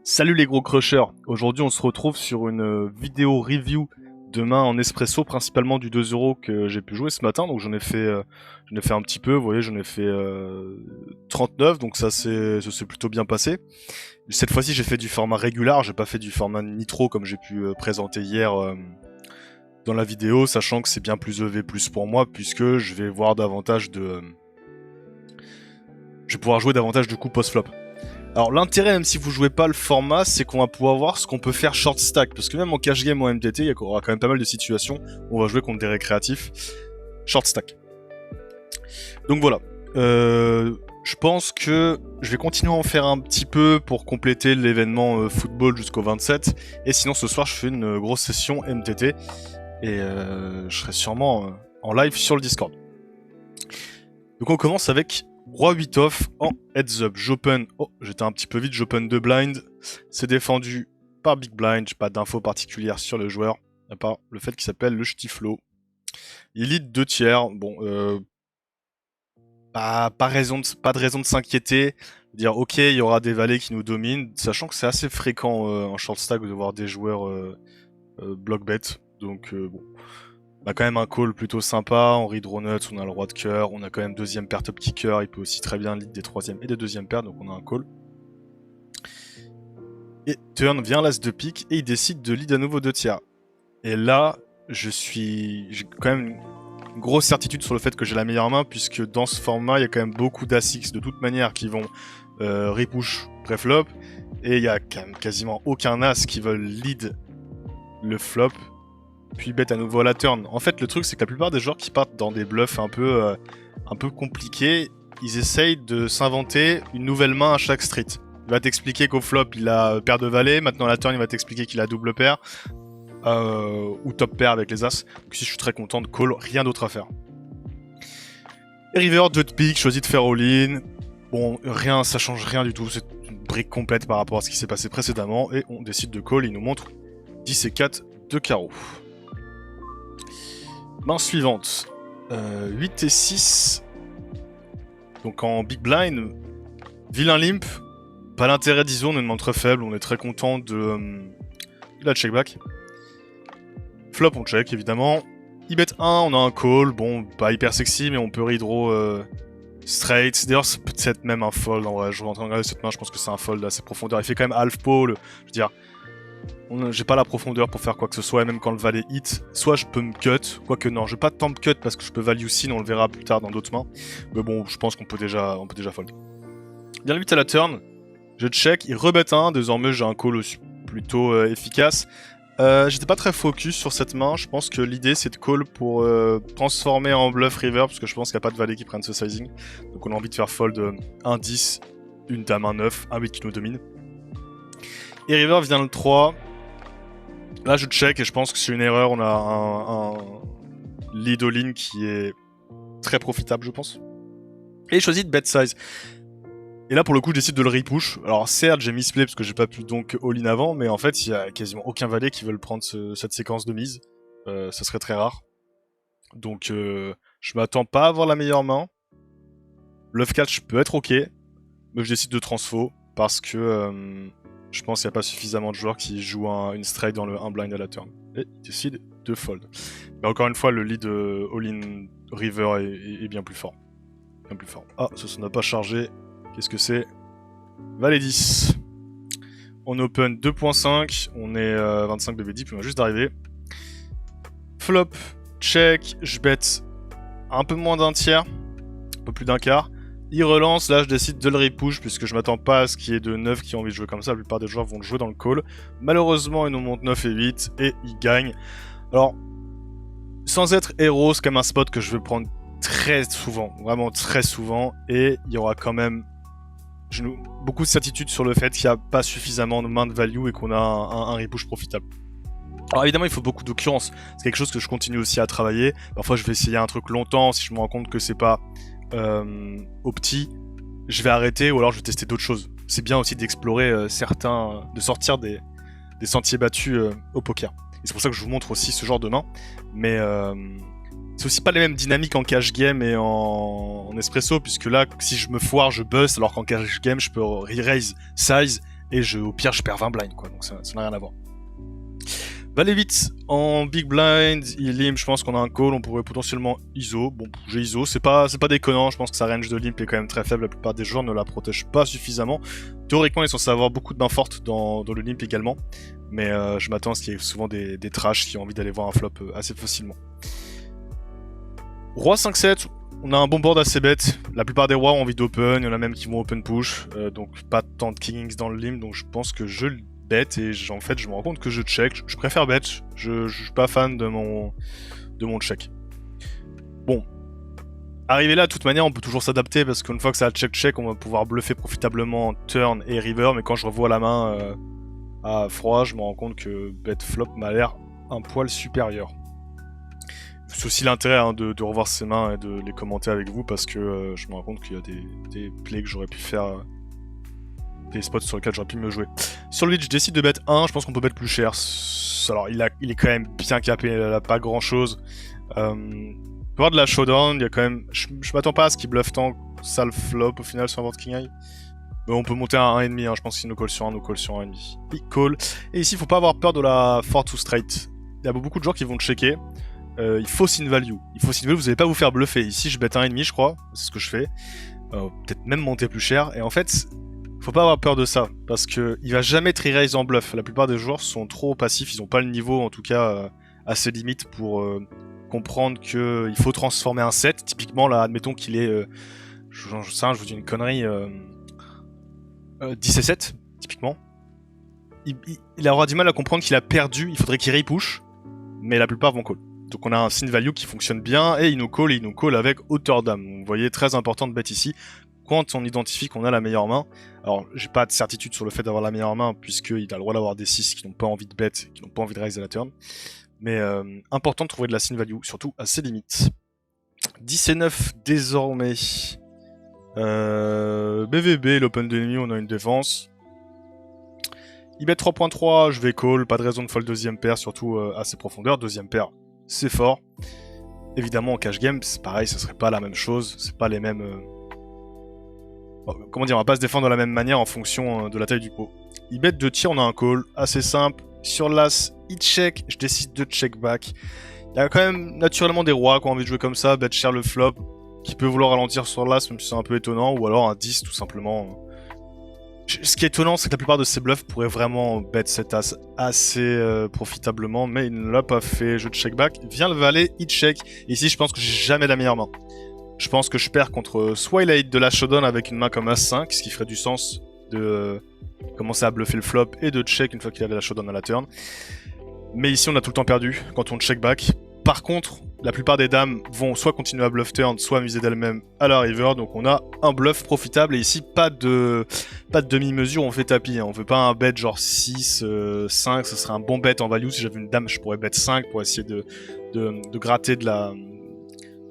Salut les gros crushers, aujourd'hui on se retrouve sur une vidéo review de main en espresso, principalement du 2€ que j'ai pu jouer ce matin, donc j'en ai fait un petit peu, vous voyez j'en ai fait 39, donc ça s'est plutôt bien passé. Cette fois-ci j'ai fait du format régular, j'ai pas fait du format nitro comme j'ai pu présenter hier dans la vidéo, sachant que c'est bien plus EV+ pour moi, puisque je vais voir davantage de... je vais pouvoir jouer davantage de coups post-flop. Alors l'intérêt, même si vous jouez pas le format, c'est qu'on va pouvoir voir ce qu'on peut faire short stack, parce que même en cash game ou en MTT, il y aura quand même pas mal de situations où on va jouer contre des récréatifs short stack. Donc voilà, je pense que je vais continuer à en faire un petit peu pour compléter l'événement football jusqu'au 27, et sinon ce soir je fais une grosse session MTT, et je serai sûrement en live sur le Discord. Donc on commence avec Roi 8 off en heads up. J'open. Oh, j'étais un petit peu vite. J'open 2 blind. C'est défendu par big blind. J'ai pas d'infos particulières sur le joueur. À part le fait qu'il s'appelle le Ch'tiflo. Il lead 2 tiers. Bon, pas de raison de s'inquiéter. Dire, ok, il y aura des valets qui nous dominent. Sachant que c'est assez fréquent en short stack de voir des joueurs block bet. Donc, bon. On a quand même un call plutôt sympa, Henry Dronuts, on a le roi de cœur, on a quand même deuxième paire top kicker, il peut aussi très bien lead des troisième et des deuxième paires, donc on a un call. Et turn vient l'as de pique et il décide de lead à nouveau 2 tiers. Et là, j'ai quand même une grosse certitude sur le fait que j'ai la meilleure main, puisque dans ce format, il y a quand même beaucoup d'As-X de toute manière qui vont repush pré-flop, et il y a quand même quasiment aucun As qui veulent lead le flop. Puis bet à nouveau à la turn. En fait, le truc, c'est que la plupart des joueurs qui partent dans des bluffs un peu compliqués, ils essayent de s'inventer une nouvelle main à chaque street. Il va t'expliquer qu'au flop, il a paire de valets. Maintenant, à la turn, il va t'expliquer qu'il a double paire. Ou top paire avec les as. Donc si je suis très content de call, rien d'autre à faire. Et river, 2 de pique, choisit de faire all-in. Bon, rien, ça change rien du tout. C'est une brique complète par rapport à ce qui s'est passé précédemment. Et on décide de call. Il nous montre 10 et 4 de carreau. Main suivante, 8 et 6, donc en big blind, vilain limp, pas l'intérêt disons, on est une main très faible, on est très content de la check back. Flop on check évidemment, il bet 1, on a un call, bon pas hyper sexy mais on peut redraw straight, d'ailleurs c'est peut-être même un fold en vrai, je suis en train de regarder cette main, je pense que c'est un fold à ses profondeurs, il fait quand même half pole, je veux dire... J'ai pas la profondeur pour faire quoi que ce soit, et même quand le valet hit, soit je peux me cut, quoique non, je vais pas temp cut parce que je peux value sin, on le verra plus tard dans d'autres mains. Mais bon, je pense qu'on peut déjà fold. Bien le 8 à la turn, je check, il rebet 1, désormais j'ai un call aussi plutôt efficace. J'étais pas très focus sur cette main, je pense que l'idée c'est de call pour transformer en bluff river, parce que je pense qu'il n'y a pas de valet qui prennent ce sizing. Donc on a envie de faire fold 1 10, une dame 1 9, un 8 qui nous domine. Et river vient le 3. Là je check et je pense que c'est une erreur, on a un lead all-in qui est très profitable je pense. Et il choisit de bet size. Et là pour le coup je décide de le repush. Alors certes j'ai misplay parce que j'ai pas pu donc all-in avant, mais en fait il y a quasiment aucun valet qui veut prendre cette séquence de mise. Ça serait très rare. Donc je m'attends pas à avoir la meilleure main. Bluff catch peut être ok, mais je décide de transfo parce que... je pense qu'il n'y a pas suffisamment de joueurs qui jouent une straight dans le 1 blind à la turn. Et il décide de fold. Mais encore une fois, le lead all-in river est bien plus fort. Bien plus fort. Ah, ça n'a pas chargé. Qu'est-ce que c'est? Valet 10. On open 2.5. On est 25 BBD, puis on va juste d'arriver. Flop, check. Je bet un peu moins d'un tiers. Un peu plus d'un quart. Il relance, là je décide de le repush puisque je m'attends pas à ce qu'il y ait de 9 qui ont envie de jouer comme ça, la plupart des joueurs vont le jouer dans le call. Malheureusement il nous monte 9 et 8 et il gagne. Alors, sans être héros, c'est quand même un spot que je vais prendre très souvent, vraiment très souvent, et il y aura quand même beaucoup de certitude sur le fait qu'il n'y a pas suffisamment de main de value et qu'on a un repush profitable. Alors évidemment il faut beaucoup d'occurrence, c'est quelque chose que je continue aussi à travailler, parfois je vais essayer un truc longtemps, si je me rends compte que c'est pas... au petit, je vais arrêter ou alors je vais tester d'autres choses. C'est bien aussi d'explorer de sortir des sentiers battus au poker. Et c'est pour ça que je vous montre aussi ce genre de main. Mais c'est aussi pas les mêmes dynamiques en cash game et en espresso, puisque là, si je me foire, je bust, alors qu'en cash game, je peux re-raise size et au pire je perds 20 blinds quoi, donc ça n'a rien à voir. Valet 8 en big blind, il limp, je pense qu'on a un call, on pourrait potentiellement ISO. Bon, j'ai ISO, c'est pas déconnant, je pense que sa range de limp est quand même très faible, la plupart des joueurs ne la protègent pas suffisamment. Théoriquement, ils sont censés avoir beaucoup de mains fortes dans le limp également, mais je m'attends à ce qu'il y ait souvent des trash qui ont envie d'aller voir un flop assez facilement. Roi 5-7, on a un bon board assez bête, la plupart des rois ont envie d'open, il y en a même qui vont open push, donc pas tant de kings dans le limp, donc je pense que je le bet et en fait je me rends compte que je check, je préfère bet, je suis pas fan de mon check. Bon, arrivé là de toute manière on peut toujours s'adapter parce qu'une fois que ça a check on va pouvoir bluffer profitablement turn et river, mais quand je revois la main à froid je me rends compte que bet flop m'a l'air un poil supérieur. C'est aussi l'intérêt hein, de revoir ces mains et de les commenter avec vous parce que je me rends compte qu'il y a des plays que j'aurais pu faire, des spots sur lesquels j'aurais pu me jouer. Sur le lead, je décide de bet 1, je pense qu'on peut bet plus cher. Alors, il est quand même bien capé, il a pas grand chose. Il peut avoir de la showdown, il y a quand même. Je m'attends pas à ce qu'il bluffe tant ça le flop au final sur un board King Eye. Mais on peut monter à 1,5, hein, je pense qu'il nous call sur 1, nous call sur 1,5. Il call. Et ici, il faut pas avoir peur de la 4 to straight. Il y a beaucoup de joueurs qui vont checker. Il faut sin value. Vous allez pas vous faire bluffer. Ici, je bet 1,5, je crois. C'est ce que je fais. Peut-être même monter plus cher. Et en fait, faut pas avoir peur de ça. Parce que il va jamais tri-raise en bluff. La plupart des joueurs sont trop passifs. Ils ont pas le niveau, en tout cas, assez limite pour comprendre qu'il faut transformer un set. Typiquement, là, admettons qu'il est. Je vous dis une connerie. 10 et 7, typiquement. Il aura du mal à comprendre qu'il a perdu. Il faudrait qu'il repush. Mais la plupart vont call. Donc on a un sin value qui fonctionne bien et il nous call avec hauteur d'âme. Vous voyez, très important de bet ici quand on identifie qu'on a la meilleure main. Alors j'ai pas de certitude sur le fait d'avoir la meilleure main puisqu'il a le droit d'avoir des 6 qui n'ont pas envie de bet, qui n'ont pas envie de raise à la turn. Mais important de trouver de la sin value, surtout à ses limites. 10 et 9 désormais. BVB, l'open d'ennemi, on a une défense. Il bet 3.3, je vais call, pas de raison de fold deuxième paire, surtout à ses profondeurs. Deuxième paire, c'est fort. Évidemment, en cash game, c'est pareil, ça serait pas la même chose, c'est pas les mêmes... comment dire, on va pas se défendre de la même manière en fonction de la taille du pot. Il bet 2 tirs, on a un call, assez simple. Sur l'as, il check, je décide de check back. Il y a quand même naturellement des rois qui ont envie de jouer comme ça, bet cher le flop, qui peut vouloir ralentir sur l'as, même si c'est un peu étonnant, ou alors un 10 tout simplement. Ce qui est étonnant, c'est que la plupart de ces bluffs pourraient vraiment bet cet as assez profitablement, mais il ne l'a pas fait. Je check back, vient le valet, il check. Ici, je pense que j'ai jamais la meilleure main. Je pense que je perds contre soit il a hit de la showdown avec une main comme As5, ce qui ferait du sens de commencer à bluffer le flop et de check une fois qu'il avait la showdown à la turn. Mais ici, on a tout le temps perdu quand on check back. Par contre, la plupart des dames vont soit continuer à bluff turn, soit amuser d'elles-mêmes à la river. Donc on a un bluff profitable et ici pas de demi-mesure, on fait tapis. Hein. On veut pas un bet genre 6, 5, ce serait un bon bet en value. Si j'avais une dame, je pourrais bet 5 pour essayer de gratter de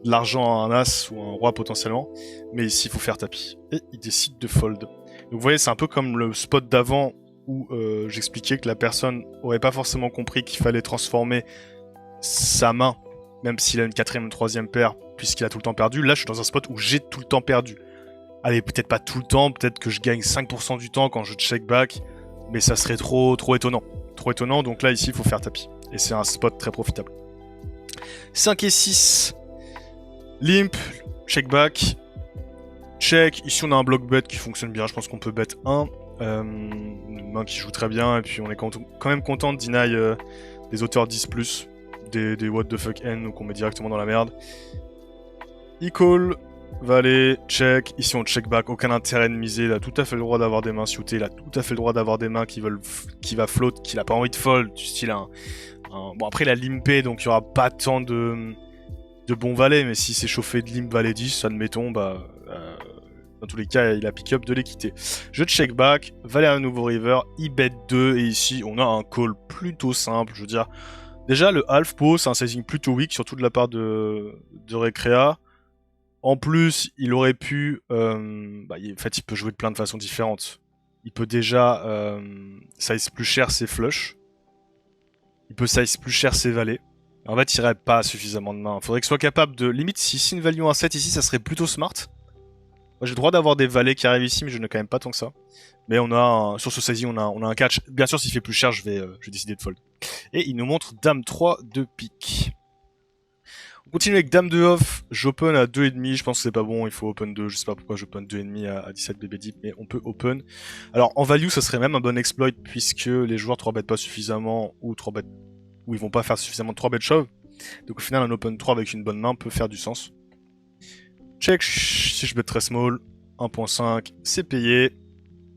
l'argent à un as ou un roi potentiellement. Mais ici, il faut faire tapis. Et il décide de fold. Donc vous voyez, c'est un peu comme le spot d'avant où j'expliquais que la personne aurait pas forcément compris qu'il fallait transformer sa main, même s'il a une 4ème ou 3ème paire, puisqu'il a tout le temps perdu. Là, je suis dans un spot où j'ai tout le temps perdu. Allez, peut-être pas tout le temps, peut-être que je gagne 5% du temps quand je check back, mais ça serait trop étonnant. Trop étonnant, donc là, ici, il faut faire tapis. Et c'est un spot très profitable. 5 et 6. Limp, check back. Check. Ici, on a un block bet qui fonctionne bien. Je pense qu'on peut bet 1. Une main qui joue très bien, et puis on est quand même content de deny des auteurs 10+. Des what the fuck n qu'on met directement dans la merde. Il call, valet, check. Ici on check back, aucun intérêt de miser. Il a tout à fait le droit d'avoir des mains suitées. Il a tout à fait le droit d'avoir des mains qui va float, qu'il a pas envie de fold. Du style bon après il a limpé donc il y aura pas tant de bons valets, mais si c'est chauffé de limp valet 10, admettons, dans tous les cas il a pick up de l'équité. Je check back, valet à un nouveau river, il bet 2 et ici on a un call plutôt simple, je veux dire. Déjà, le half pot, c'est un sizing plutôt weak, surtout de la part de Recrea. En plus, il aurait pu... en fait, il peut jouer de plein de façons différentes. Il peut déjà size plus cher ses flush. Il peut size plus cher ses valets. En fait, il n'y aurait pas suffisamment de mains. Il faudrait qu'il soit capable de... Limite, si sin value un 7 ici, ça serait plutôt smart. J'ai le droit d'avoir des valets qui arrivent ici, mais je n'ai quand même pas tant que ça. Mais on a sur ce sizing, on a un catch. Bien sûr, s'il fait plus cher, je vais décider de fold. Et il nous montre Dame 3 de pique. On continue avec Dame 2 off. J'open à 2,5. Je pense que c'est pas bon. Il faut open 2. Je sais pas pourquoi j'open 2,5 à 17 BB deep, mais on peut open. Alors en value, ça serait même un bon exploit puisque les joueurs 3 bet pas suffisamment ou 3 bet ou ils vont pas faire suffisamment de 3 bet shove. Donc au final, un open 3 avec une bonne main peut faire du sens. Check, si je bet très small, 1.5, c'est payé.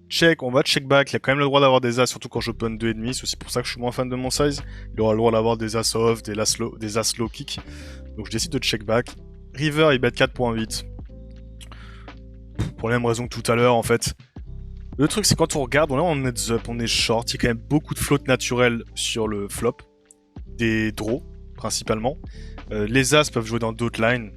Check, on va check back, il a quand même le droit d'avoir des as, surtout quand j'open 2,5, c'est aussi pour ça que je suis moins fan de mon size. Il aura le droit d'avoir des as off, des as low kick. Donc je décide de check back. River, il bet 4.8. Pour la même raison que tout à l'heure, en fait. Le truc, c'est quand on regarde, on est en heads up, on est short, il y a quand même beaucoup de float naturel sur le flop. Des draws, principalement. Les as peuvent jouer dans d'autres lines,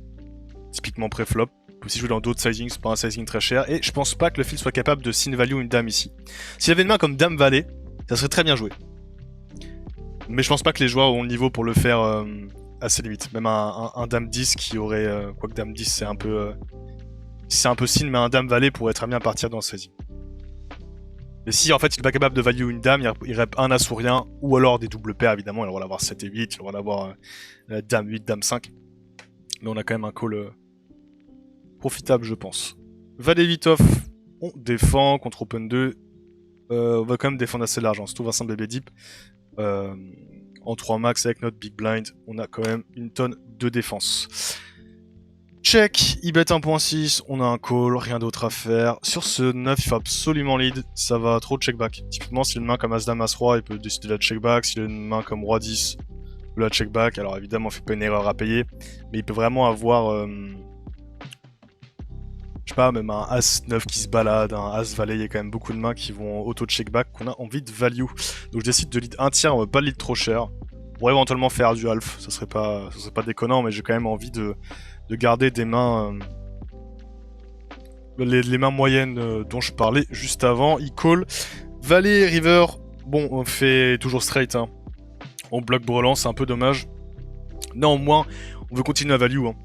typiquement pré-flop. Peut aussi jouer dans d'autres sizings, c'est pas un sizing très cher. Et je pense pas que le fil soit capable de sin value une dame ici. S'il y avait une main comme dame valet, ça serait très bien joué. Mais je pense pas que les joueurs ont le niveau pour le faire à ses limites. Même un dame 10 qui aurait... quoique dame 10 c'est un peu... c'est un peu sin, mais un dame valet pourrait très bien partir dans le sizing. Mais si en fait il est pas capable de value une dame, il rep un as ou rien, ou alors des doubles paires évidemment, il a le droit d'avoir 7 et 8, il a le droit d'avoir dame 8, dame 5. Mais on a quand même un call profitable je pense. Valet 8 off, on défend contre open 2. On va quand même défendre assez large, hein. Surtout Vincent BB Deep. En 3 max avec notre big blind, on a quand même une tonne de défense. Check, il bet 1.6, on a un call, rien d'autre à faire. Sur ce 9, il faut absolument lead, ça va trop check back. Typiquement, s'il a une main comme As-Dame As-Roi, il peut décider de la check back. S'il a une main comme Roi 10, il peut la check back. Alors évidemment, il fait pas une erreur à payer, mais il peut vraiment avoir... je sais pas, même un As-9 qui se balade, un As-Valet, il y a quand même beaucoup de mains qui vont auto-check back, qu'on a envie de value. Donc je décide de lead un tiers, on va pas lead trop cher. On pourrait éventuellement faire du half, ça serait pas déconnant, mais j'ai quand même envie de garder des mains... les mains moyennes dont je parlais juste avant. Il call. Valet, river, bon, on fait toujours straight, hein. On bloque brelan, c'est un peu dommage. Néanmoins, on veut continuer à value, hein.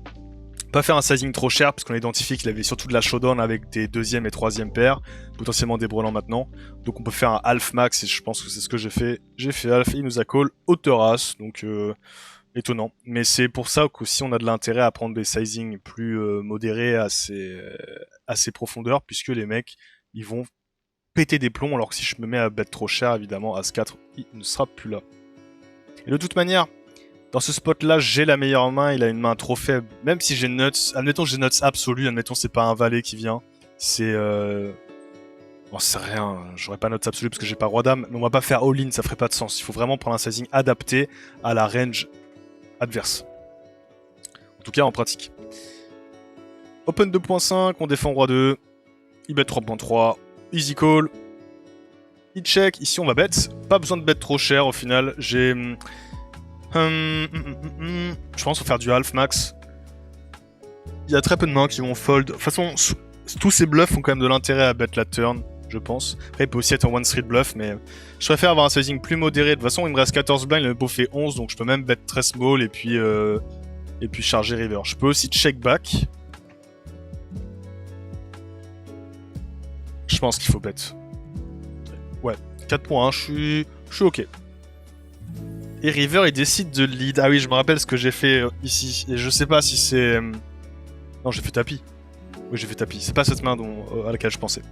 Pas faire un sizing trop cher, parce qu'on a identifié qu'il avait surtout de la showdown avec des deuxième et troisième paires, potentiellement des brelans maintenant. Donc on peut faire un half max, et je pense que c'est ce que j'ai fait. J'ai fait half, et il nous a call hauteur as, donc étonnant. Mais c'est pour ça qu'aussi on a de l'intérêt à prendre des sizings plus modérés à ces profondeurs, puisque les mecs, ils vont péter des plombs, alors que si je me mets à bet trop cher, évidemment, as 4, il ne sera plus là. Et de toute manière, dans ce spot-là, j'ai la meilleure main, il a une main trop faible. Même si j'ai nuts, admettons que j'ai nuts absolu, admettons c'est pas un valet qui vient, c'est... Bon, c'est rien, j'aurais pas nuts absolu parce que j'ai pas roi dame, mais on va pas faire all-in, ça ferait pas de sens. Il faut vraiment prendre un sizing adapté à la range adverse. En tout cas, en pratique. Open 2.5, on défend roi 2, il bet 3.3, easy call. Il check, ici on va bet, pas besoin de bet trop cher au final, j'ai... je pense qu'il faut faire du half max. Il y a très peu de mains qui vont fold. De toute façon, tous ces bluffs ont quand même de l'intérêt à bet la turn, je pense. Après, il peut aussi être un one street bluff, mais je préfère avoir un sizing plus modéré. De toute façon, il me reste 14 blinds, le pot fait 11, donc je peux même bet très small et puis charger river. Je peux aussi check back. Je pense qu'il faut bet. Ouais, 4.1, je suis ok. Et river, il décide de lead. Ah oui, je me rappelle ce que j'ai fait ici. Et je sais pas si c'est... Non, j'ai fait tapis. Oui, j'ai fait tapis. C'est pas cette main à laquelle je pensais.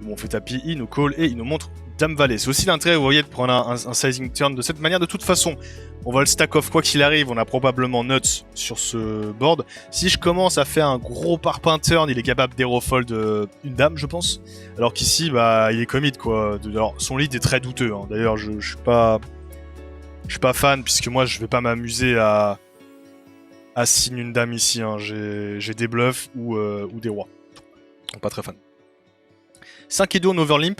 Bon, on fait tapis, il nous call et il nous montre Dame Valet. C'est aussi l'intérêt, vous voyez, de prendre un sizing turn de cette manière. De toute façon, on va le stack off quoi qu'il arrive. On a probablement nuts sur ce board. Si je commence à faire un gros parpaing turn, il est capable d'hero fold une dame, je pense. Alors qu'ici, bah, il est commit, quoi. Alors, son lead est très douteux, hein. D'ailleurs, je suis pas... Je suis pas fan, puisque moi, je vais pas m'amuser à signer une dame ici, hein. J'ai des bluffs ou des rois. Donc, pas très fan. 5 et 2 en overlimp.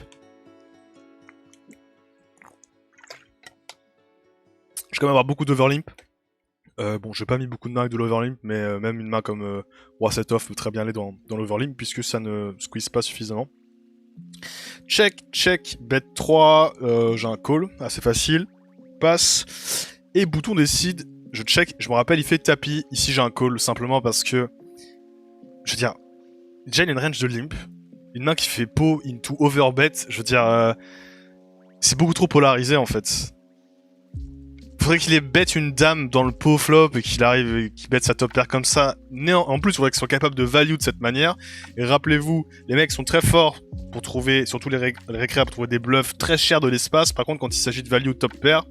Je vais quand même avoir beaucoup d'overlimp. Bon, j'ai pas mis beaucoup de mains avec de l'overlimp, mais même une main comme roi 7 off peut très bien aller dans l'overlimp, puisque ça ne squeeze pas suffisamment. Check, check, bet 3, j'ai un call, assez facile. Passe. Et bouton décide, je check, je me rappelle, il fait tapis. Ici, j'ai un call, simplement parce que... Je veux dire, déjà il a une range de limp, une main qui fait pot into overbet, je veux dire, c'est beaucoup trop polarisé en fait. Faudrait qu'il ait bet une dame dans le pot flop et qu'il arrive et qu'il bet sa top pair comme ça. En plus, il faudrait qu'il soit capable de value de cette manière. Et rappelez-vous, les mecs sont très forts pour trouver, surtout les récréas, pour trouver des bluffs très chers de l'espace. Par contre, quand il s'agit de value top pair,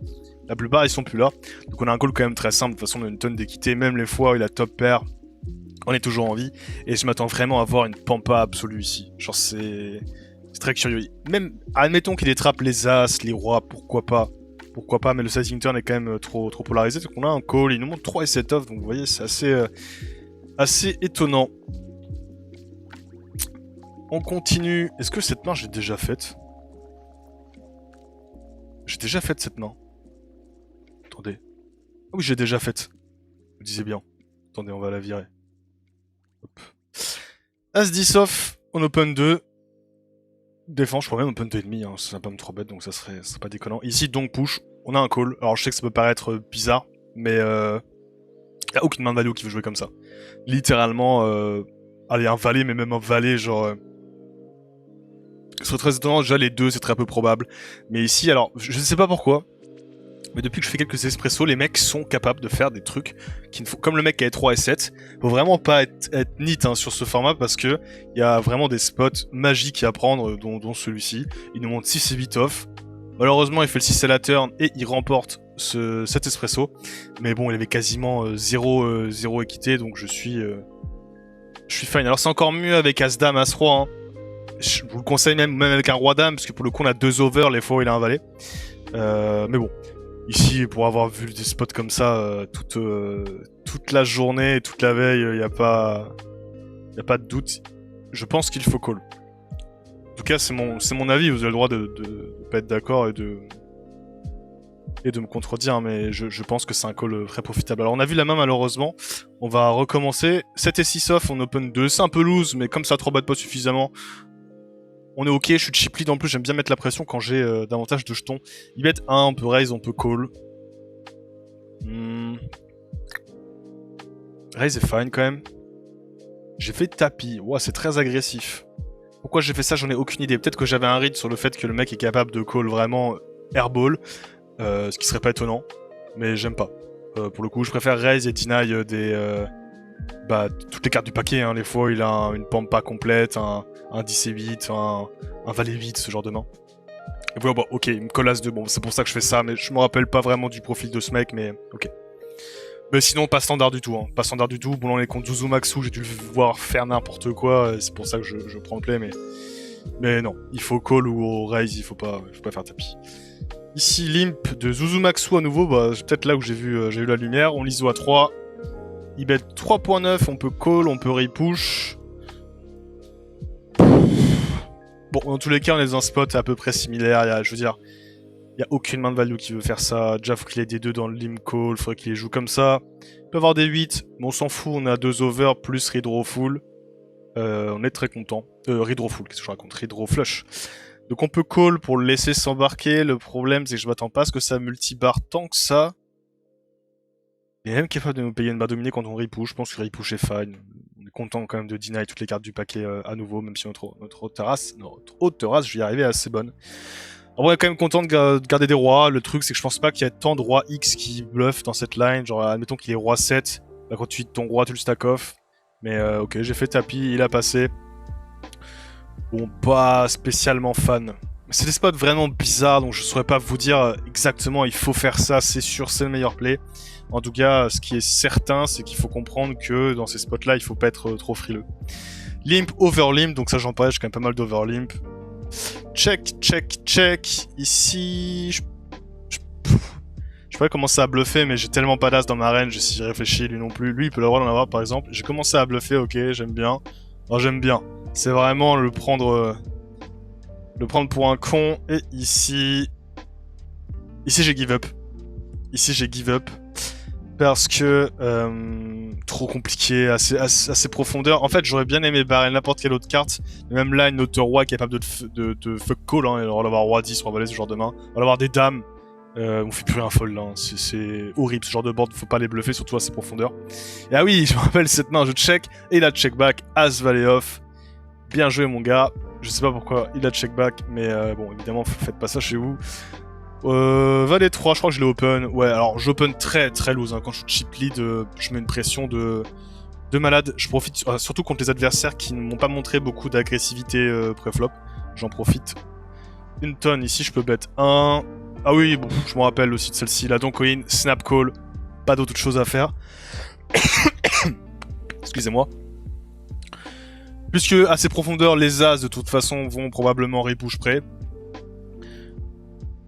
la plupart ils sont plus là. Donc on a un call quand même très simple. De toute façon, on a une tonne d'équité. Même les fois où il a top pair, on est toujours en vie. Et je m'attends vraiment à avoir une pampa absolue ici. Genre c'est très curieux. Même, admettons qu'il trappe les as, les rois, pourquoi pas. Pourquoi pas, mais le sizing turn est quand même trop polarisé. Donc on a un call, il nous montre 3 et 7 off, donc vous voyez, c'est assez étonnant. On continue. Est-ce que cette main, j'ai déjà faite? J'ai déjà fait cette main. Attendez. Ah oui, j'ai déjà faite. Vous disiez bien. Attendez, on va la virer. Hop. As-10 off, on open 2. Défense, je crois même open 2,5, hein, ça n'a pas me trop bête, donc ça serait pas déconnant. Ici, donc push, on a un call. Alors je sais que ça peut paraître bizarre, mais y a aucune main de value qui veut jouer comme ça. Littéralement, allez, un valet, mais même un valet, genre... ce serait très étonnant, déjà les deux, c'est très peu probable. Mais ici, alors, je ne sais pas pourquoi, mais depuis que je fais quelques espressos, les mecs sont capables de faire des trucs qui ne font... Comme le mec qui a 3 et 7, faut vraiment pas être neat hein, sur ce format parce que il y a vraiment des spots magiques à prendre, dont celui-ci. Il nous montre 6 et 8 off. Malheureusement, il fait le 6 à la turn et il remporte cet espresso. Mais bon, il avait quasiment 0 équité, donc je suis fine. Alors c'est encore mieux avec As-Dame, As-Roi. Hein. Je vous le conseille même avec un Roi-Dame, parce que pour le coup, on a 2 over les fois où il a un valet. Mais bon. Ici, pour avoir vu des spots comme ça toute la journée et toute la veille, il n'y a pas de doute. Je pense qu'il faut call. En tout cas, c'est mon avis. Vous avez le droit de pas être d'accord et de me contredire, mais je pense que c'est un call très profitable. Alors, on a vu la main, malheureusement. On va recommencer. 7 et 6 off, on open 2. C'est un peu loose, mais comme ça 3 bat pas suffisamment, on est ok, je suis chip lead en plus, j'aime bien mettre la pression quand j'ai davantage de jetons. Il bet 1, on peut raise, on peut call. Raise est fine quand même. J'ai fait tapis, wow, c'est très agressif. Pourquoi j'ai fait ça, j'en ai aucune idée. Peut-être que j'avais un read sur le fait que le mec est capable de call vraiment airball, ce qui serait pas étonnant, mais j'aime pas. Pour le coup, je préfère raise et deny toutes les cartes du paquet, hein. Les fois où il a une pampa complète, un 10 et 8, un valet 8, ce genre de main. Et voilà, bon, ok, il me colle As-2, bon, c'est pour ça que je fais ça, mais je me rappelle pas vraiment du profil de ce mec, mais ok. Mais sinon, pas standard du tout, hein. Pas standard du tout. Bon, là, on est contre Zuzumaxu, j'ai dû le voir faire n'importe quoi, c'est pour ça que je prends le play, mais non, il faut call ou au raise, il faut pas faire tapis. Ici, limp de Zuzumaxu à nouveau, bah, c'est peut-être là où j'ai vu la lumière. On l'ISO à 3. Il bet 3.9, on peut call, on peut repush. Bon, dans tous les cas, on est dans un spot à peu près similaire. Je veux dire, il n'y a aucune main de value qui veut faire ça. Déjà, faut qu'il ait des 2 dans le limp call, faudrait qu'il les joue comme ça. Il peut avoir des 8, mais on s'en fout, on a 2 over plus read draw full. On est très content. Read draw full, qu'est-ce que je raconte? Read draw flush. Donc on peut call pour le laisser s'embarquer. Le problème, c'est que je m'attends pas à ce que ça multibar tant que ça. Il est même capable de nous payer une barre dominée quand on repush. Je pense que repush est fine. On est content quand même de deny toutes les cartes du paquet à nouveau, même si notre haute terrasse, je vais y arriver, assez bonne. En vrai, on est quand même content de garder des rois. Le truc, c'est que je pense pas qu'il y ait tant de rois X qui bluffent dans cette line. Genre, admettons qu'il est roi 7. Bah, quand tu hits ton roi, tu le stack off. Mais ok, j'ai fait tapis, il a passé. Bon, pas spécialement fan. C'est des spots vraiment bizarres, donc je saurais pas vous dire exactement il faut faire ça, c'est sûr, c'est le meilleur play. En tout cas, ce qui est certain, c'est qu'il faut comprendre que dans ces spots-là, il faut pas être trop frileux. Limp, overlimp, donc ça j'en parlais, j'ai quand même pas mal d'overlimp. Check, check, check. Ici, je pourrais commencer à bluffer, mais j'ai tellement pas d'as dans ma range, si j'y réfléchis, lui non plus. Lui, il peut le droit d'en avoir, par exemple. J'ai commencé à bluffer, ok, j'aime bien. Alors j'aime bien. C'est vraiment le prendre pour un con. Et ici j'ai give up. Ici j'ai give up. Parce que trop compliqué, assez profondeur. En fait, j'aurais bien aimé barrer n'importe quelle autre carte. Mais même là, une autre roi capable de fuck call. Hein, alors, on va avoir roi 10, roi valet, ce genre de main. On va avoir des dames. On fait plus rien fold là. Hein. C'est horrible ce genre de board. Faut pas les bluffer, surtout à ces profondeurs. Et ah oui, je me rappelle cette main, je check. Et là, check back. As valet off. Bien joué mon gars. Je sais pas pourquoi il a check back, mais bon, évidemment, faites pas ça chez vous. Valet 3, je crois que je l'ai open. Ouais, alors j'open très très loose. Hein. Quand je suis chip lead, je mets une pression de malade. Je profite surtout contre les adversaires qui ne m'ont pas montré beaucoup d'agressivité pré-flop. J'en profite une tonne. Ici, je peux bet 1. Ah oui, bon, je me rappelle aussi de celle-ci. La Doncoin, Snap Call. Pas d'autre chose à faire. Excusez-moi. Puisque à ces profondeurs, les As de toute façon vont probablement repush près.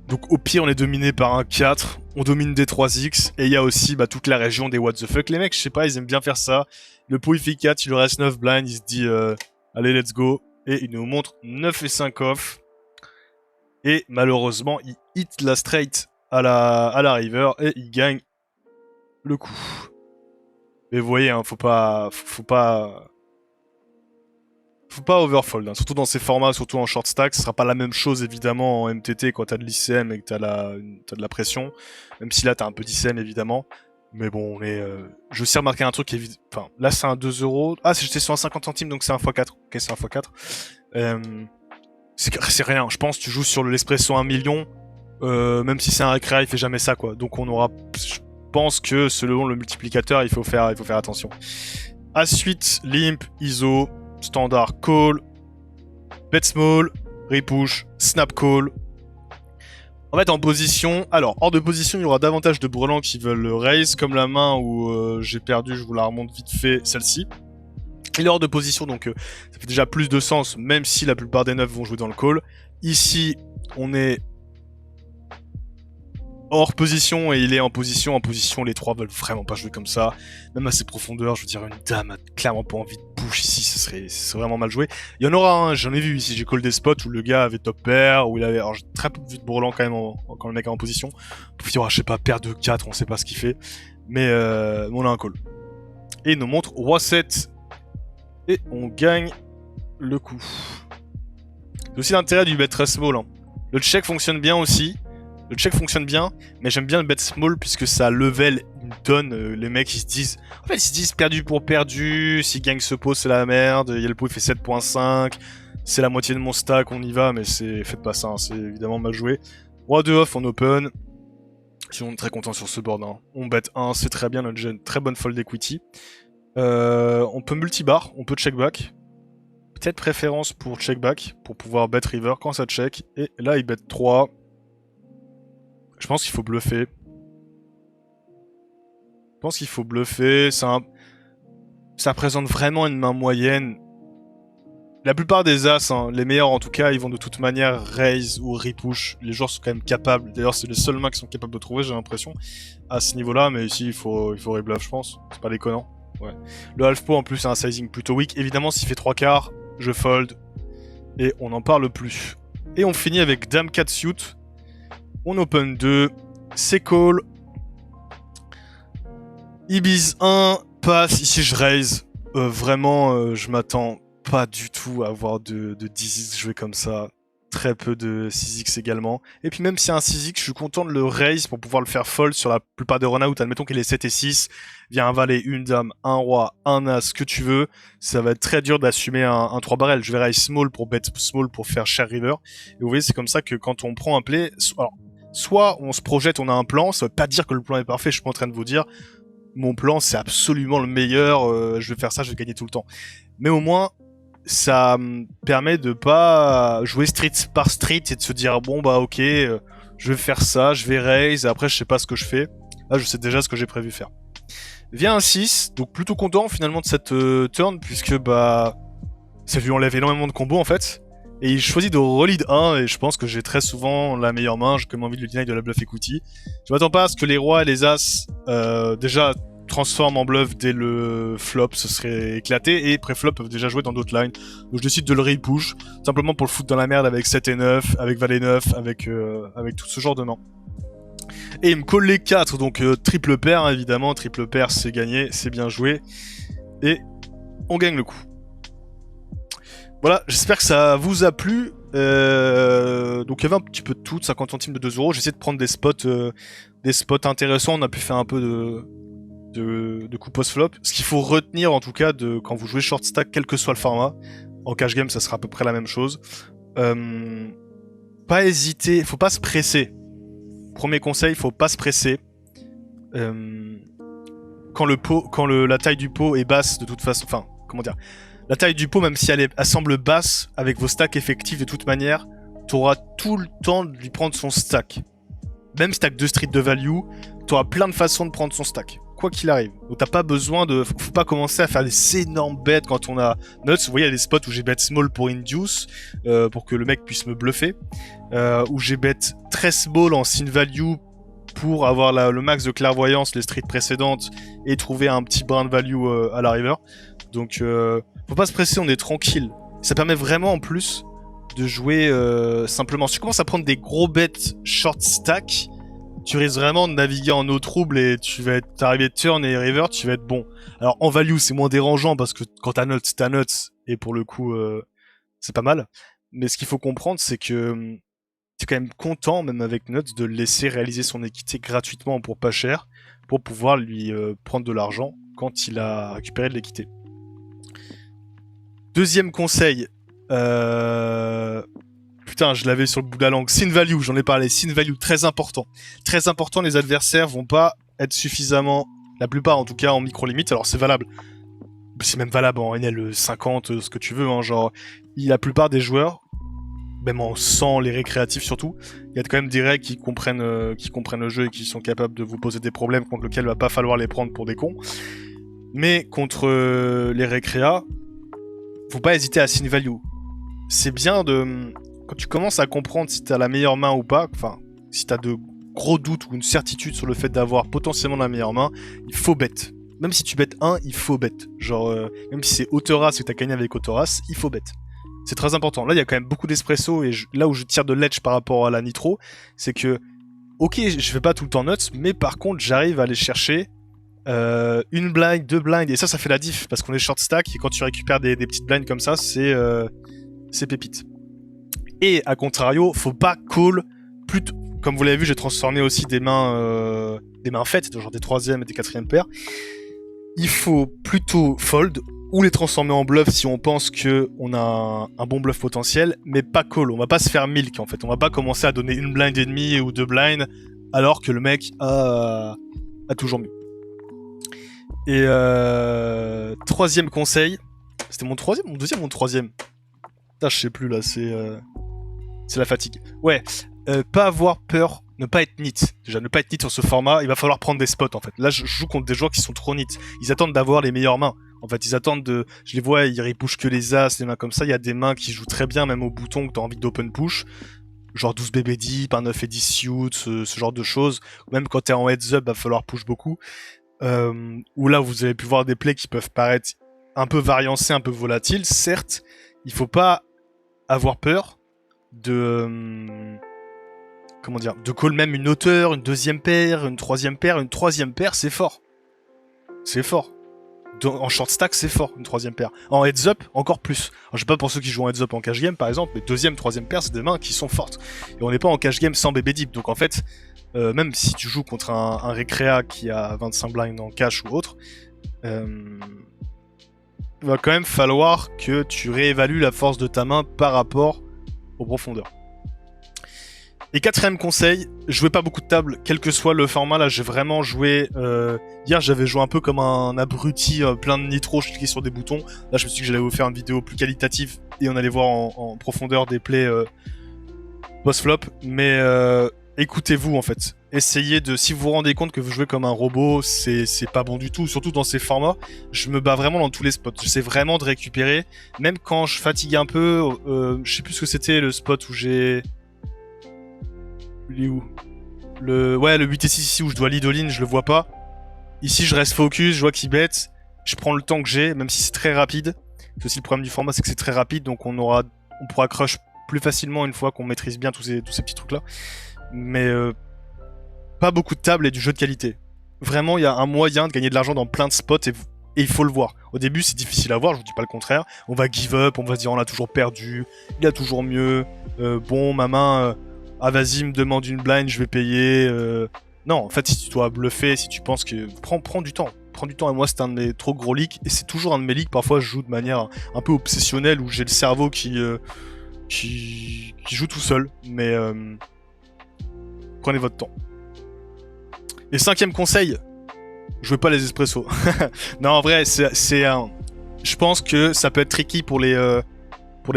Donc au pire, on est dominé par un 4. On domine des 3x. Et il y a aussi toute la région des what the fuck. Les mecs, je sais pas, ils aiment bien faire ça. Le pot il fait 4, il lui reste 9 blind. Il se dit allez, let's go. Et il nous montre 9 et 5 off. Et malheureusement, il hit la straight à la river. Et il gagne le coup. Mais vous voyez, hein, faut pas overfold, hein. Surtout dans ces formats, surtout en short stack, ce sera pas la même chose évidemment en MTT quand t'as de l'ICM et que t'as de la pression, même si là t'as un peu d'ICM évidemment, mais bon, je sais remarquer un truc qui est enfin, là c'est un 2€, ah j'étais sur un 50 centimes donc c'est un x4, ok c'est un x4, c'est rien, je pense tu joues sur l'espresso 1 million, même si c'est un récréa il fait jamais ça quoi, donc on aura, je pense que selon le multiplicateur il faut faire attention. Ensuite, limp, ISO, standard call, bet small, repush, snap call. En fait, en position, alors hors de position, il y aura davantage de brelans qui veulent raise, comme la main où j'ai perdu, je vous la remonte vite fait, celle-ci. Il est hors de position, donc ça fait déjà plus de sens, même si la plupart des neufs vont jouer dans le call. Ici, on est hors position et il est en position. En position, les trois veulent vraiment pas jouer comme ça. Même à ces profondeurs, je veux dire, une dame a clairement pas envie de push ici, ce serait vraiment mal joué. Il y en aura un, j'en ai vu ici, j'ai call des spots où le gars avait top pair, où il avait, alors j'ai très peu vu de Brelan quand même quand le mec est en position. Puis je sais pas, paire de 4, on sait pas ce qu'il fait. Mais on a un call. Et il nous montre roi 7. Et on gagne le coup. C'est aussi l'intérêt du bet très small. Hein. Le check fonctionne bien aussi. Le check fonctionne bien, mais j'aime bien le bet small puisque ça level une tonne. Les mecs ils se disent, en fait ils se disent perdu pour perdu, s'ils gagnent ce pot c'est la merde, il y a le pot il fait 7.5, c'est la moitié de mon stack, on y va, mais faites pas ça, hein, c'est évidemment mal joué. Roi 2 off en open, sinon on est très content sur ce board, hein. On bet 1, c'est très bien, on a une très bonne fold equity. On peut multi-bar, on peut check back. Peut-être préférence pour check back, pour pouvoir bet river quand ça check, et là il bet 3. Je pense qu'il faut bluffer. Ça présente vraiment une main moyenne. La plupart des as, hein, les meilleurs en tout cas, ils vont de toute manière raise ou repush. Les joueurs sont quand même capables. D'ailleurs, c'est les seuls mains qui sont capables de trouver, j'ai l'impression, à ce niveau-là. Mais ici, il faut rebluff, je pense. C'est pas déconnant. Ouais. Le half pot en plus, c'est un sizing plutôt weak. Évidemment, s'il fait 3 quarts, je fold. Et on n'en parle plus. Et on finit avec Dame 4 suit. On open 2, c'est call. Ibiz 1, passe, ici je raise. Vraiment, je m'attends pas du tout à avoir de 10x jouer comme ça. Très peu de 6x également. Et puis même s'il y a un 6x, je suis content de le raise pour pouvoir le faire fold sur la plupart des run-out. Admettons qu'il est 7 et 6. Vient un valet, une dame, un roi, un as, ce que tu veux. Ça va être très dur d'assumer un 3 barrel. Je vais raise small pour bet small pour faire share river. Et vous voyez, c'est comme ça que quand on prend un play... Alors, soit on se projette, on a un plan, ça veut pas dire que le plan est parfait, je suis pas en train de vous dire mon plan c'est absolument le meilleur, je vais faire ça, je vais gagner tout le temps. Mais au moins, ça me permet de pas jouer street par street et de se dire bon bah ok, je vais faire ça, je vais raise, et après je sais pas ce que je fais. Là je sais déjà ce que j'ai prévu faire. Vient un 6, donc plutôt content finalement de cette turn, puisque bah ça lui enlève énormément de combos en fait. Et il choisit de re-lead 1, et je pense que j'ai très souvent la meilleure main, j'ai quand même envie de lui deny de la bluff equity. Je m'attends pas à ce que les rois et les as, déjà, transforment en bluff dès le flop, ce serait éclaté, et pré-flop peuvent déjà jouer dans d'autres lines. Donc je décide de le re-push, simplement pour le foutre dans la merde avec 7 et 9, avec valet 9, avec tout ce genre de main. Et il me colle les 4, donc triple paire, hein, évidemment, triple paire c'est gagné, c'est bien joué, et on gagne le coup. Voilà, j'espère que ça vous a plu. Donc il y avait un petit peu de tout, 50 centimes de 2€. J'ai essayé de prendre des spots intéressants. On a pu faire un peu de coups post-flop. Ce qu'il faut retenir en tout cas quand vous jouez short stack, quel que soit le format, En cash game, ça sera à peu près la même chose. Pas hésiter, faut pas se presser. Premier conseil, faut pas se presser. Quand la taille du pot est basse, de toute façon, enfin, comment dire, la taille du pot, même si elle semble basse, avec vos stacks effectifs de toute manière, t'auras tout le temps de lui prendre son stack. Même si t'as que 2 streets de value, t'auras plein de façons de prendre son stack, quoi qu'il arrive. Donc t'as pas besoin de... Faut pas commencer à faire des énormes bets quand on a nuts. Vous voyez, il y a des spots où j'ai bet small pour induce, pour que le mec puisse me bluffer. Où j'ai bet très small en sin value pour avoir le max de clairvoyance les streets précédentes et trouver un petit brin de value à la river. Donc faut pas se presser, on est tranquille. Ça permet vraiment en plus de jouer simplement. Si tu commences à prendre des gros bets short stack, tu risques vraiment de naviguer en eau trouble et tu vas être arrivé de turn et river, tu vas être bon. Alors en value, c'est moins dérangeant parce que quand t'as nuts, et pour le coup, c'est pas mal. Mais ce qu'il faut comprendre, c'est que t'es quand même content, même avec nuts, de le laisser réaliser son équité gratuitement pour pas cher, pour pouvoir lui prendre de l'argent quand il a récupéré de l'équité. Deuxième conseil, putain, je l'avais sur le bout de la langue. Sin value, j'en ai parlé. Sin value, très important. Très important, les adversaires vont pas être suffisamment, la plupart en tout cas, en micro-limite. Alors c'est valable. C'est même valable en NL 50, ce que tu veux. Hein, genre, la plupart des joueurs, même en 100, les récréatifs surtout, il y a quand même des règles qui comprennent le jeu et qui sont capables de vous poser des problèmes contre lesquels il va pas falloir les prendre pour des cons. Mais contre les récréas, faut pas hésiter à sin value. C'est bien de... Quand tu commences à comprendre si t'as la meilleure main ou pas, enfin, si t'as de gros doutes ou une certitude sur le fait d'avoir potentiellement la meilleure main, il faut bet. Même si tu bet 1, il faut bet. Genre, même si c'est Autoras et que t'as gagné avec Autoras, il faut bet. C'est très important. Là, il y a quand même beaucoup d'espresso et là où je tire de l'edge par rapport à la nitro, c'est que, ok, je fais pas tout le temps nuts, mais par contre, j'arrive à aller chercher une blind, 2 blinds, et ça fait la diff, parce qu'on est short stack, et quand tu récupères des petites blinds comme ça, c'est pépite. Et à contrario, faut pas call plutôt. Comme vous l'avez vu, j'ai transformé aussi des mains faites, genre des 3e et des 4e paires. Il faut plutôt fold ou les transformer en bluff si on pense que on a un bon bluff potentiel, mais pas call. On va pas se faire milk en fait. On va pas commencer à donner une blind et demie ou 2 blinds alors que le mec a toujours mieux. Et 3e conseil, c'était mon 3e, mon 2e ou mon 3e? Putain, je sais plus là, c'est la fatigue. Ouais, pas avoir peur, ne pas être nit. Déjà, ne pas être nit sur ce format, il va falloir prendre des spots en fait. Là, je joue contre des joueurs qui sont trop nit. Ils attendent d'avoir les meilleures mains. En fait, ils attendent de... Je les vois, ils pushent que les as, les mains comme ça. Il y a des mains qui jouent très bien, même au bouton, que t'as envie d'open push. Genre 12 BB deep, un 9 et 10 suit, ce genre de choses. Même quand t'es en heads up, va falloir push beaucoup. Où là, vous avez pu voir des plays qui peuvent paraître un peu variancés, un peu volatiles. Certes, il faut pas avoir peur de... comment dire, de call même une hauteur, une 2e paire, une 3e paire. Une 3e paire, c'est fort. C'est fort. En short stack, c'est fort, une 3e paire. En heads up, encore plus. Alors, je sais pas pour ceux qui jouent en heads up en cash game, par exemple, mais 2e, 3e paire, c'est des mains qui sont fortes. Et on n'est pas en cash game sans BB deep. Donc en fait, même si tu joues contre un récréa qui a 25 blinds en cash ou autre, il va quand même falloir que tu réévalues la force de ta main par rapport aux profondeurs. Et 4e conseil, jouez pas beaucoup de tables, quel que soit le format. Là, j'ai vraiment joué... hier, j'avais joué un peu comme un abruti, plein de nitro, je cliquais sur des boutons. Là, je me suis dit que j'allais vous faire une vidéo plus qualitative et on allait voir en profondeur des plays post-flop. Mais écoutez-vous, en fait. Essayez de... Si vous vous rendez compte que vous jouez comme un robot, c'est pas bon du tout. Surtout dans ces formats, je me bats vraiment dans tous les spots. J'essaie vraiment de récupérer. Même quand je fatigue un peu, je sais plus ce que c'était, le spot où j'ai... Il est où? Ouais, le 8 et 6 ici où je dois lead all-in, je le vois pas. Ici, je reste focus, je vois qu'il bête. Je prends le temps que j'ai, même si c'est très rapide. C'est aussi le problème du format, c'est que c'est très rapide, donc on pourra crush plus facilement une fois qu'on maîtrise bien tous ces petits trucs-là. Mais pas beaucoup de tables et du jeu de qualité. Vraiment, il y a un moyen de gagner de l'argent dans plein de spots et il faut le voir. Au début, c'est difficile à voir, je vous dis pas le contraire. On va give up, on va se dire on a toujours perdu, il a toujours mieux. Bon, ma main... ah vas-y, me demande une blind, je vais payer. Non, en fait, si tu dois bluffer, si tu penses que... Prends du temps. prend du temps, et moi c'est un de mes trop gros leaks, et c'est toujours un de mes leaks. Parfois je joue de manière un peu obsessionnelle, où j'ai le cerveau qui joue tout seul, mais prenez votre temps. Et 5e conseil, jouez pas les espressos. Non, en vrai, je pense que ça peut être tricky pour les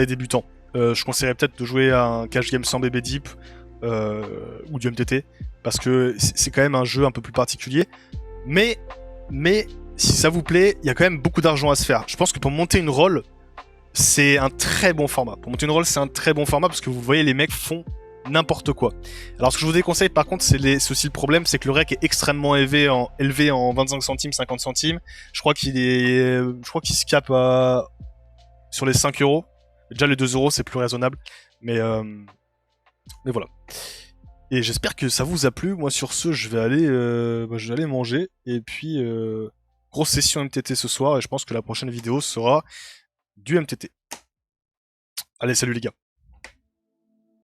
débutants. Je conseillerais peut-être de jouer à un cash game sans BB Deep ou du MTT, parce que c'est quand même un jeu un peu plus particulier. Mais si ça vous plaît, il y a quand même beaucoup d'argent à se faire. Je pense que pour monter une roll, c'est un très bon format. Pour monter une roll, c'est un très bon format, parce que vous voyez, les mecs font n'importe quoi. Alors ce que je vous déconseille par contre, c'est aussi le problème, c'est que le rec est extrêmement élevé en 25 centimes, 50 centimes. Je crois qu'il se cape sur les 5 euros. Déjà les 2 euros c'est plus raisonnable. Mais voilà. Et j'espère que ça vous a plu. Moi sur ce, je vais aller manger. Et puis grosse session MTT ce soir. Et je pense que la prochaine vidéo sera du MTT. Allez, salut les gars.